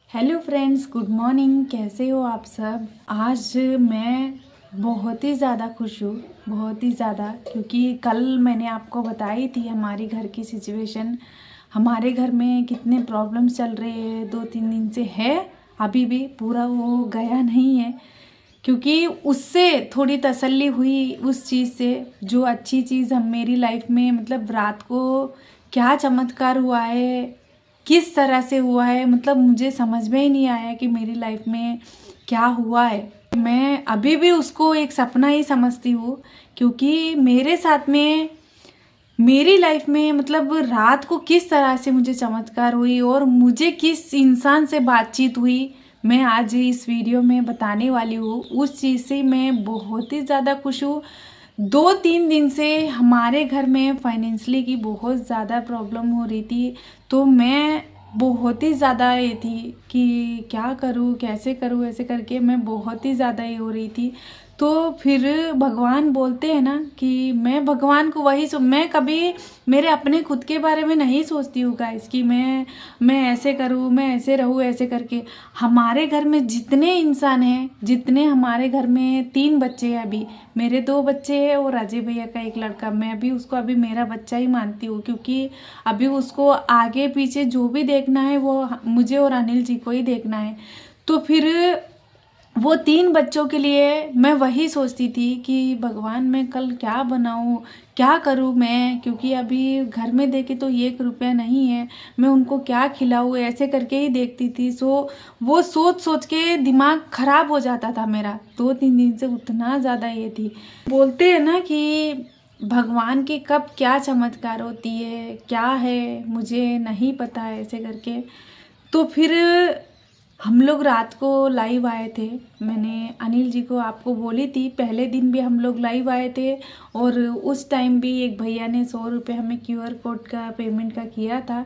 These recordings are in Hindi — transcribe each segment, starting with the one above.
Hello friends, good morning. कैसे हो आप सब। आज मैं बहुत ही ज़्यादा खुश हूँ, बहुत ही ज़्यादा, क्योंकि कल मैंने आपको बताई थी हमारे घर की सिचुएशन। हमारे घर में कितने प्रॉब्लम्स चल रहे हैं, 2-3 दिन से है, अभी भी पूरा वो गया नहीं है। क्योंकि उससे थोड़ी तसल्ली हुई उस चीज़ से, जो अच्छी चीज़ हम मेरी लाइफ में, मतलब रात को क्या चमत्कार हुआ है, किस तरह से हुआ है, मतलब मुझे समझ में ही नहीं आया कि मेरी लाइफ में क्या हुआ है। मैं अभी भी उसको एक सपना ही समझती हूँ, क्योंकि मेरे साथ में मेरी लाइफ में मतलब रात को किस तरह से मुझे चमत्कार हुई और मुझे किस इंसान से बातचीत हुई, मैं आज इस वीडियो में बताने वाली हूँ। उस चीज़ से मैं बहुत ही ज़्यादा खुश हूँ। 2-3 दिन से हमारे घर में फाइनेंशियली की बहुत ज़्यादा प्रॉब्लम हो रही थी, तो मैं बहुत ही ज़्यादा ये थी कि क्या करूँ, कैसे करूँ, ऐसे करके मैं बहुत ही ज़्यादा ये हो रही थी। तो फिर भगवान बोलते हैं ना कि मैं भगवान को मैं कभी मेरे अपने खुद के बारे में नहीं सोचती हूँ गाइस कि मैं ऐसे करूँ, मैं ऐसे रहूँ, ऐसे करके। हमारे घर में जितने इंसान हैं, जितने हमारे घर में 3 बच्चे हैं, अभी मेरे 2 बच्चे हैं और अजय भैया का एक लड़का। मैं अभी उसको अभी मेरा बच्चा ही मानती हूँ, क्योंकि अभी उसको आगे पीछे जो भी देखना है वो मुझे और अनिल जी को ही देखना है। तो फिर वो 3 बच्चों के लिए मैं वही सोचती थी कि भगवान मैं कल क्या बनाऊं, क्या करूं मैं, क्योंकि अभी घर में देखे तो 1 रुपया नहीं है, मैं उनको क्या खिलाऊं, ऐसे करके ही देखती थी। वो सोच सोच के दिमाग खराब हो जाता था मेरा। 2-3 दिन से उतना ज़्यादा ये थी। बोलते हैं ना कि भगवान की कब क्या चमत्कार होती है, क्या है मुझे नहीं पता है, ऐसे करके। तो फिर हम लोग रात को लाइव आए थे। मैंने अनिल जी को आपको बोली थी, पहले दिन भी हम लोग लाइव आए थे और उस टाइम भी एक भैया ने 100 रुपये हमें QR कोड का पेमेंट का किया था।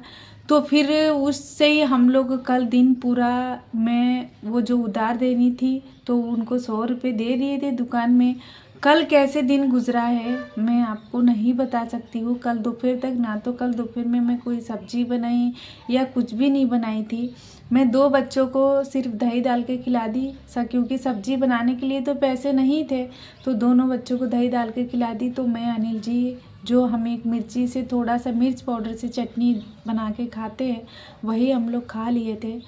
तो फिर उससे ही हम लोग कल दिन पूरा, मैं वो जो उधार देनी थी तो उनको 100 रुपये दे दिए थे दुकान में। कल कैसे दिन गुजरा है मैं आपको नहीं बता सकती हूँ। कल दोपहर तक, ना तो कल दोपहर में मैं कोई सब्जी बनाई या कुछ भी नहीं बनाई थी। मैं 2 बच्चों को सिर्फ दही डाल के खिला दी, क्योंकि सब्जी बनाने के लिए तो पैसे नहीं थे, तो दोनों बच्चों को दही डाल के खिला दी। तो मैं, अनिल जी, जो हम एक मिर्ची से थोड़ा सा मिर्च पाउडर से चटनी बना के खाते हैं, वही हम लोग खा लिए थे।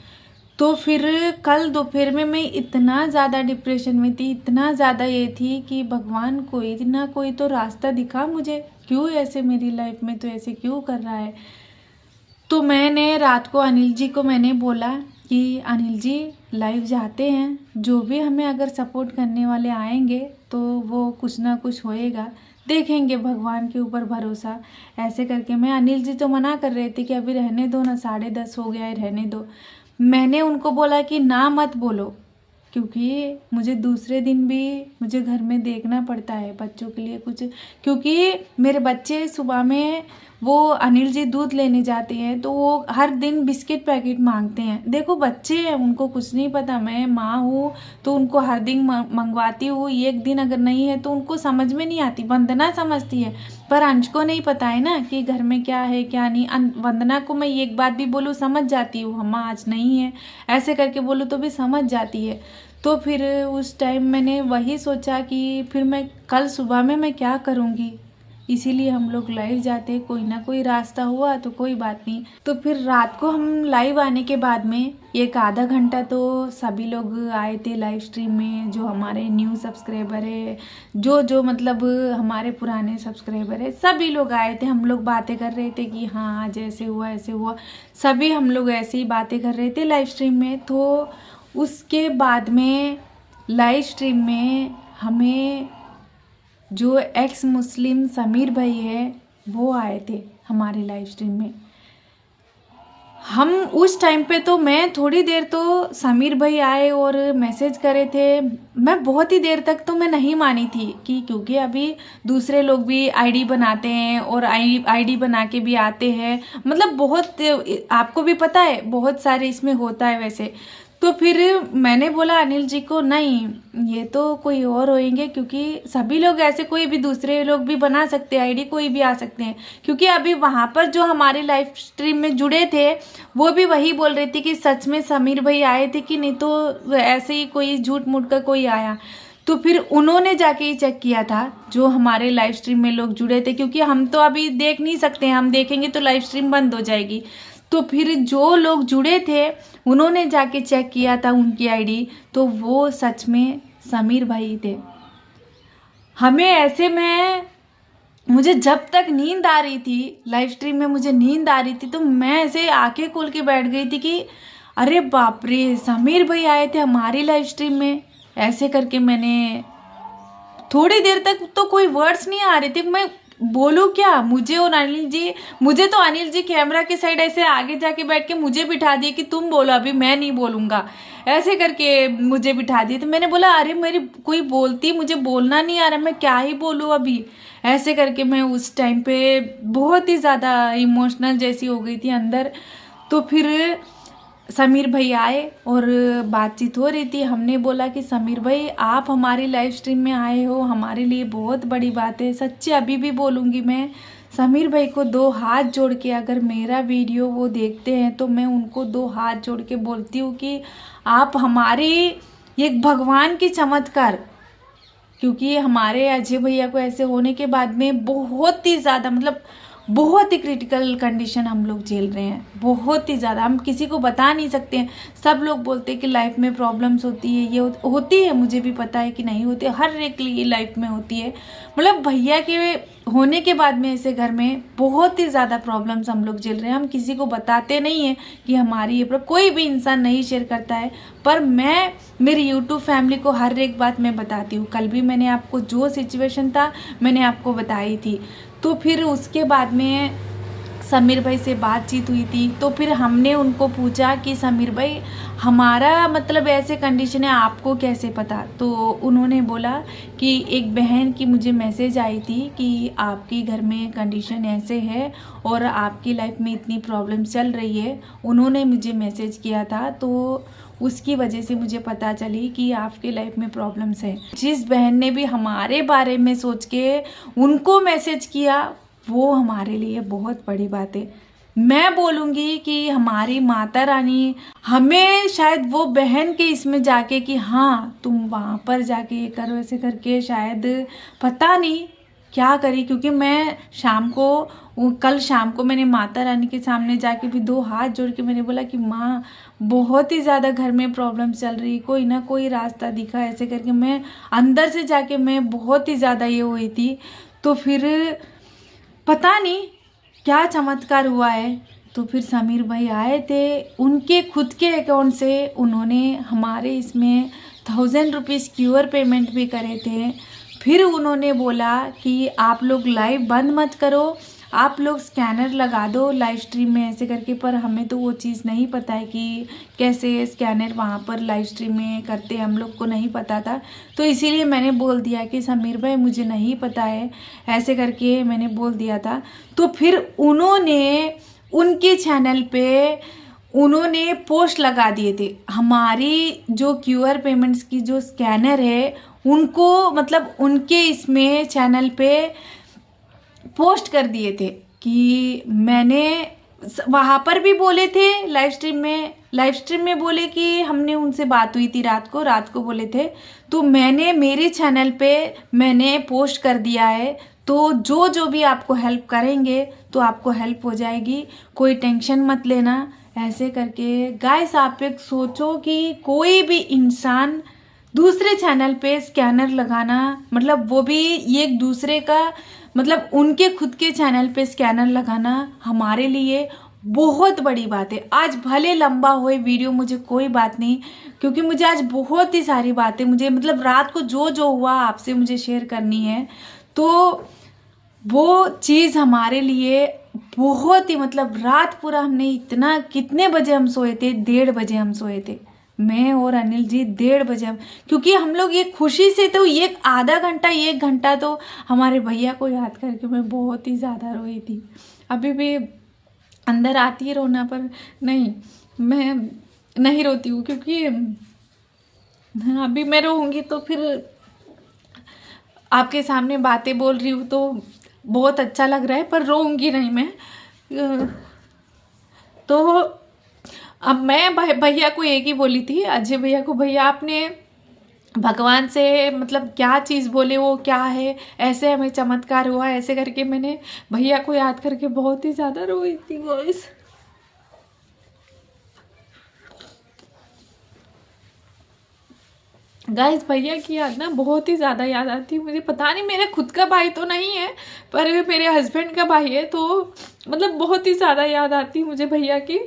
तो फिर कल दोपहर में मैं इतना ज़्यादा डिप्रेशन में थी, इतना ज़्यादा ये थी कि भगवान कोई ना कोई तो रास्ता दिखा मुझे, क्यों ऐसे मेरी लाइफ में तो ऐसे क्यों कर रहा है। तो मैंने रात को अनिल जी को मैंने बोला कि अनिल जी लाइव जाते हैं, जो भी हमें अगर सपोर्ट करने वाले आएंगे तो वो कुछ ना कुछ होएगा, देखेंगे, भगवान के ऊपर भरोसा, ऐसे करके। मैं, अनिल जी तो मना कर रहे थे कि अभी रहने दो ना, 10:30 हो गया है, रहने दो। मैंने उनको बोला कि ना मत बोलो, क्योंकि मुझे दूसरे दिन भी मुझे घर में देखना पड़ता है बच्चों के लिए कुछ, क्योंकि मेरे बच्चे सुबह में वो अनिल जी दूध लेने जाते हैं तो वो हर दिन बिस्किट पैकेट मांगते हैं। देखो बच्चे हैं, उनको कुछ नहीं पता, मैं माँ हूँ तो उनको हर दिन मंगवाती हूँ। एक दिन अगर नहीं है तो उनको समझ में नहीं आती, वंदना समझती है, पर अंश को नहीं पता है ना कि घर में क्या है क्या नहीं। वंदना को मैं एक बात भी बोलूँ समझ जाती हूँ, अम्मा आज नहीं है, ऐसे करके बोलूँ तो भी समझ जाती है। तो फिर उस टाइम मैंने वही सोचा कि फिर मैं कल सुबह में मैं क्या करूँगी, इसीलिए हम लोग लाइव जाते, कोई ना कोई रास्ता हुआ तो कोई बात नहीं। तो फिर रात को हम लाइव आने के बाद में एक आधा घंटा तो सभी लोग आए थे लाइव स्ट्रीम में, जो हमारे न्यू सब्सक्राइबर है, जो मतलब हमारे पुराने सब्सक्राइबर है, सभी लोग आए थे। हम लोग बातें कर रहे थे कि हाँ आज ऐसे हुआ, ऐसे हुआ, सभी हम लोग ऐसे ही बातें कर रहे थे लाइव स्ट्रीम में। तो उसके बाद में लाइव स्ट्रीम में हमें जो एक्स मुस्लिम समीर भाई है वो आए थे हमारे लाइव स्ट्रीम में। हम उस टाइम पे तो मैं थोड़ी देर तो समीर भाई आए और मैसेज करे थे, मैं बहुत ही देर तक तो मैं नहीं मानी थी कि, क्योंकि अभी दूसरे लोग भी आईडी बनाते हैं और आईडी बना के भी आते हैं, मतलब बहुत, आपको भी पता है बहुत सारे इसमें होता है वैसे। तो फिर मैंने बोला अनिल जी को, नहीं ये तो कोई और होंगे, क्योंकि सभी लोग ऐसे, कोई भी दूसरे लोग भी बना सकते हैं आईडी, कोई भी आ सकते हैं। क्योंकि अभी वहाँ पर जो हमारे लाइव स्ट्रीम में जुड़े थे वो भी वही बोल रहे थे कि सच में समीर भाई आए थे कि नहीं, तो ऐसे ही कोई झूठ मूठ का कोई आया। तो फिर उन्होंने जाके ही चेक किया था जो हमारे लाइव स्ट्रीम में लोग जुड़े थे, क्योंकि हम तो अभी देख नहीं सकते हैं, हम देखेंगे तो लाइव स्ट्रीम बंद हो जाएगी। तो फिर जो लोग जुड़े थे उन्होंने जाके चेक किया था उनकी आईडी, तो वो सच में समीर भाई थे। हमें ऐसे में, मुझे जब तक नींद आ रही थी लाइव स्ट्रीम में, मुझे नींद आ रही थी, तो मैं ऐसे आंखें खोल के बैठ गई थी कि अरे बाप रे, समीर भाई आए थे हमारी लाइव स्ट्रीम में। ऐसे करके मैंने थोड़ी देर तक तो कोई वर्ड्स नहीं आ रहे थे, मैं बोलूँ क्या। मुझे और अनिल जी, मुझे तो अनिल जी कैमरा के साइड ऐसे आगे जाके बैठ के मुझे बिठा दिए कि तुम बोलो, अभी मैं नहीं बोलूँगा, ऐसे करके मुझे बिठा दिए। तो मैंने बोला अरे मेरी कोई बोलती, मुझे बोलना नहीं आ रहा, मैं क्या ही बोलूँ अभी। ऐसे करके मैं उस टाइम पे बहुत ही ज़्यादा इमोशनल जैसी हो गई थी अंदर। तो फिर समीर भाई आए और बातचीत हो रही थी। हमने बोला कि समीर भाई आप हमारी लाइव स्ट्रीम में आए हो, हमारे लिए बहुत बड़ी बात है। सच्ची अभी भी बोलूँगी, मैं समीर भाई को 2 हाथ जोड़ के, अगर मेरा वीडियो वो देखते हैं तो मैं उनको 2 हाथ जोड़ के बोलती हूँ कि आप हमारी एक भगवान की चमत्कार। क्योंकि हमारे अजय भैया को ऐसे होने के बाद में बहुत ही ज़्यादा, मतलब बहुत ही क्रिटिकल कंडीशन हम लोग झेल रहे हैं, बहुत ही ज़्यादा, हम किसी को बता नहीं सकते हैं। सब लोग बोलते हैं कि लाइफ में प्रॉब्लम्स होती है, ये होती है, मुझे भी पता है कि नहीं होती, हर एक लिए लाइफ में होती है। मतलब भैया के होने के बाद में ऐसे घर में बहुत ही ज़्यादा प्रॉब्लम्स हम लोग झेल रहे हैं। हम किसी को बताते नहीं हैं कि हमारी ये कोई भी इंसान नहीं शेयर करता है, पर मैं मेरी यूट्यूब फैमिली को हर एक बात मैं बताती हूँ। कल भी मैंने आपको जो सिचुएशन था मैंने आपको बताई थी। तो फिर उसके बाद में समीर भाई से बातचीत हुई थी, तो फिर हमने उनको पूछा कि समीर भाई हमारा मतलब ऐसे कंडीशन है, आपको कैसे पता। तो उन्होंने बोला कि एक बहन की मुझे मैसेज आई थी कि आपके घर में कंडीशन ऐसे है और आपकी लाइफ में इतनी प्रॉब्लम चल रही है, उन्होंने मुझे मैसेज किया था, तो उसकी वजह से मुझे पता चली कि आपके लाइफ में प्रॉब्लम्स है। जिस बहन ने भी हमारे बारे में सोच के उनको मैसेज किया, वो हमारे लिए बहुत बड़ी बात है। मैं बोलूँगी कि हमारी माता रानी हमें शायद वो बहन के इसमें जाके कि हाँ तुम वहाँ पर जाके ये करो, ऐसे करके शायद पता नहीं क्या करी। क्योंकि मैं कल शाम को मैंने माता रानी के सामने जाके भी 2 हाथ जोड़ के मैंने बोला कि माँ बहुत ही ज़्यादा घर में प्रॉब्लम चल रही, कोई ना कोई रास्ता दिखा, ऐसे करके मैं अंदर से जाके मैं बहुत ही ज़्यादा ये हुई थी। तो फिर पता नहीं क्या चमत्कार हुआ है। तो फिर समीर भाई आए थे, उनके खुद के अकाउंट से उन्होंने हमारे इसमें 1000 रुपीज़ QR पेमेंट भी करे थे। फिर उन्होंने बोला कि आप लोग लाइव बंद मत करो, आप लोग स्कैनर लगा दो लाइव स्ट्रीम में, ऐसे करके। पर हमें तो वो चीज़ नहीं पता है कि कैसे स्कैनर वहाँ पर लाइव स्ट्रीम में करते, हम लोग को नहीं पता था। तो इसीलिए मैंने बोल दिया कि समीर भाई मुझे नहीं पता है, ऐसे करके मैंने बोल दिया था। तो फिर उन्होंने उनके चैनल पे उन्होंने पोस्ट लगा दिए थे, हमारी जो QR पेमेंट्स की जो स्कैनर है उनको, मतलब उनके इसमें चैनल पे पोस्ट कर दिए थे कि मैंने वहाँ पर भी बोले थे लाइव स्ट्रीम में बोले कि हमने उनसे बात हुई थी रात को बोले थे। तो मैंने मेरे चैनल पे मैंने पोस्ट कर दिया है, तो जो भी आपको हेल्प करेंगे तो आपको हेल्प हो जाएगी, कोई टेंशन मत लेना, ऐसे करके। गाइस आप एक सोचो कि कोई भी इंसान दूसरे चैनल पे स्कैनर लगाना, मतलब वो भी एक दूसरे का, मतलब उनके खुद के चैनल पे स्कैनर लगाना हमारे लिए बहुत बड़ी बात है। आज भले लंबा होए वीडियो, मुझे कोई बात नहीं, क्योंकि मुझे आज बहुत ही सारी बातें, मुझे मतलब रात को जो हुआ आपसे मुझे शेयर करनी है। तो वो चीज़ हमारे लिए बहुत ही, मतलब रात पूरा हमने इतना, कितने बजे हम सोए थे, 1:30 बजे हम सोए थे, मैं और अनिल जी 1:30 बजे क्योंकि हम लोग ये खुशी से, तो एक आधा घंटा 1 घंटा तो हमारे भैया को याद करके मैं बहुत ही ज़्यादा रोई थी। अभी भी अंदर आती है रोना, पर नहीं, मैं नहीं रोती हूँ, क्योंकि अभी मैं रोऊंगी तो फिर आपके सामने बातें बोल रही हूँ तो बहुत अच्छा लग रहा है, पर रोऊंगी नहीं मैं। तो अब मैं भैया को एक ही बोली थी, अजय भैया को, भैया आपने भगवान से मतलब क्या चीज़ बोले वो क्या है, ऐसे हमें चमत्कार हुआ, ऐसे करके मैंने भैया को याद करके बहुत ही ज़्यादा रोई थी गाइस। गाइस भैया की याद ना बहुत ही ज़्यादा याद आती है मुझे। पता नहीं, मेरा खुद का भाई तो नहीं है पर मेरे हस्बैंड का भाई है, तो मतलब बहुत ही ज़्यादा याद आती है मुझे भैया की।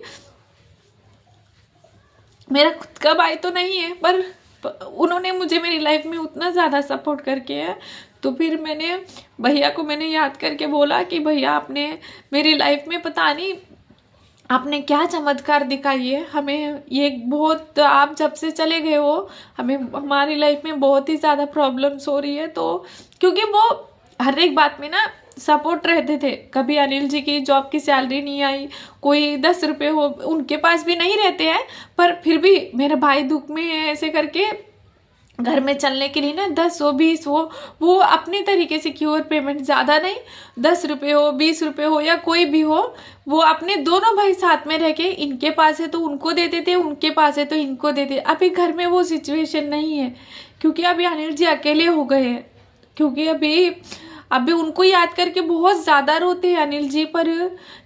मेरा खुद का भाई तो नहीं है पर उन्होंने मुझे मेरी लाइफ में उतना ज़्यादा सपोर्ट करके है, तो फिर मैंने भैया को मैंने याद करके बोला कि भैया आपने मेरी लाइफ में पता नहीं आपने क्या चमत्कार दिखाई है हमें। ये बहुत, आप जब से चले गए हो हमें हमारी लाइफ में बहुत ही ज़्यादा प्रॉब्लम्स हो रही है, तो क्योंकि वो हर एक बात में ना सपोर्ट रहते थे। कभी अनिल जी की जॉब की सैलरी नहीं आई, कोई 10 रुपये हो उनके पास भी नहीं रहते हैं, पर फिर भी मेरा भाई दुख में है, ऐसे करके घर में चलने के लिए ना 10 हो 20 हो, वो अपने तरीके से क्योर पेमेंट, ज़्यादा नहीं, 10 रुपये हो 20 रुपये हो या कोई भी हो, वो अपने दोनों भाई साथ में रह के इनके पास है तो उनको देते थे, उनके पास है तो इनको देते। अभी घर में वो सिचुएशन नहीं है, क्योंकि अभी अनिल जी अकेले हो गए हैं। क्योंकि अभी उनको याद करके बहुत ज़्यादा रोते हैं अनिल जी, पर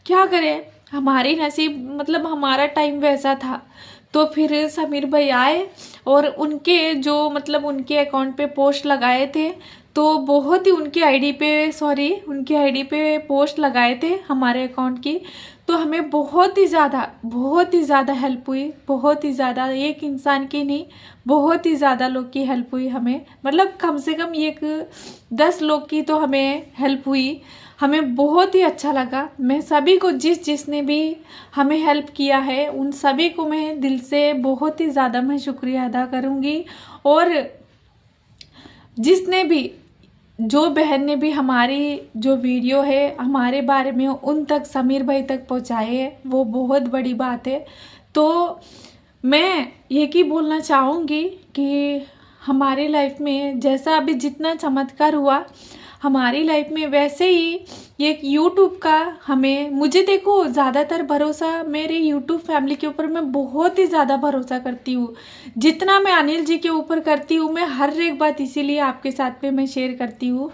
क्या करें, हमारी नसीब मतलब हमारा टाइम वैसा था। तो फिर समीर भाई आए और उनके जो मतलब उनके अकाउंट पे पोस्ट लगाए थे, तो बहुत ही उनकी आईडी पे पोस्ट लगाए थे हमारे अकाउंट की, तो हमें बहुत ही ज़्यादा हेल्प हुई, बहुत ही ज़्यादा, एक इंसान की नहीं बहुत ही ज़्यादा लोग की हेल्प हुई हमें, मतलब कम से कम 10 लोग की तो हमें हेल्प हुई। हमें बहुत ही अच्छा लगा। मैं सभी को जिसने भी हमें हेल्प किया है उन सभी को मैं दिल से बहुत ही ज़्यादा मैं शुक्रिया अदा करूँगी। और जिसने भी, जो बहन ने भी हमारी जो वीडियो है हमारे बारे में उन तक समीर भाई तक पहुँचाए है, वो बहुत बड़ी बात है। तो मैं ये की बोलना चाहूँगी कि हमारी लाइफ में जैसा अभी जितना चमत्कार हुआ हमारी लाइफ में, वैसे ही ये यूट्यूब का मुझे देखो ज़्यादातर भरोसा मेरे यूट्यूब फैमिली के ऊपर मैं बहुत ही ज़्यादा भरोसा करती हूँ। जितना मैं अनिल जी के ऊपर करती हूँ, मैं हर एक बात इसीलिए आपके साथ में मैं शेयर करती हूँ।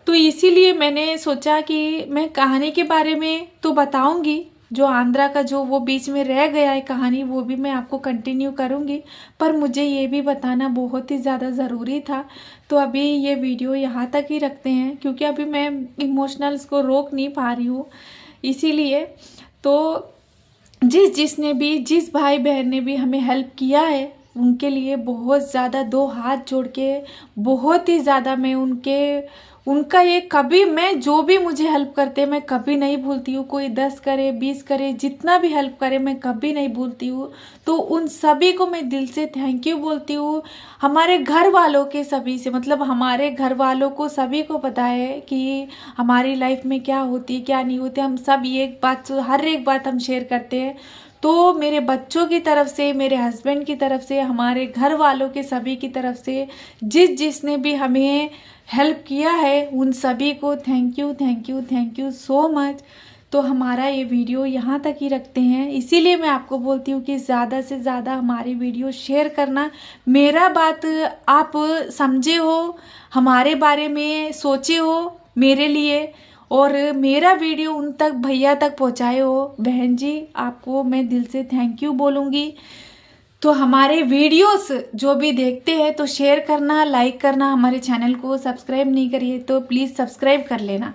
तो इसीलिए मैंने सोचा कि मैं कहानी के बारे में तो बताऊँगी, जो आंध्रा का जो वो बीच में रह गया है कहानी, वो भी मैं आपको कंटिन्यू करूँगी, पर मुझे ये भी बताना बहुत ही ज़्यादा ज़रूरी था। तो अभी ये वीडियो यहाँ तक ही रखते हैं, क्योंकि अभी मैं इमोशनल्स को रोक नहीं पा रही हूँ, इसीलिए। तो जिस भाई बहन ने भी हमें हेल्प किया है उनके लिए बहुत ज़्यादा 2 हाथ जोड़ के बहुत ही ज़्यादा मैं उनका ये कभी, मैं जो भी मुझे हेल्प करते मैं कभी नहीं भूलती हूँ। कोई 10 करे 20 करे, जितना भी हेल्प करे मैं कभी नहीं भूलती हूँ। तो उन सभी को मैं दिल से थैंक यू बोलती हूँ। हमारे घर वालों के सभी से, मतलब हमारे घर वालों को सभी को पता है कि हमारी लाइफ में क्या होती क्या नहीं होती, हम सब हर एक बात हम शेयर करते हैं। तो मेरे बच्चों की तरफ से, मेरे हस्बैंड की तरफ से, हमारे घर वालों के सभी की तरफ से जिसने भी हमें हेल्प किया है उन सभी को थैंक यू सो मच। तो हमारा ये वीडियो यहाँ तक ही रखते हैं। इसीलिए मैं आपको बोलती हूँ कि ज़्यादा से ज़्यादा हमारी वीडियो शेयर करना। मेरा बात आप समझे हो, हमारे बारे में सोचे हो मेरे लिए, और मेरा वीडियो उन तक भैया तक पहुँचाए हो। बहन जी आपको मैं दिल से थैंक यू बोलूँगी। तो हमारे वीडियोस जो भी देखते हैं तो शेयर करना, लाइक करना, हमारे चैनल को सब्सक्राइब नहीं करिए तो प्लीज़ सब्सक्राइब कर लेना।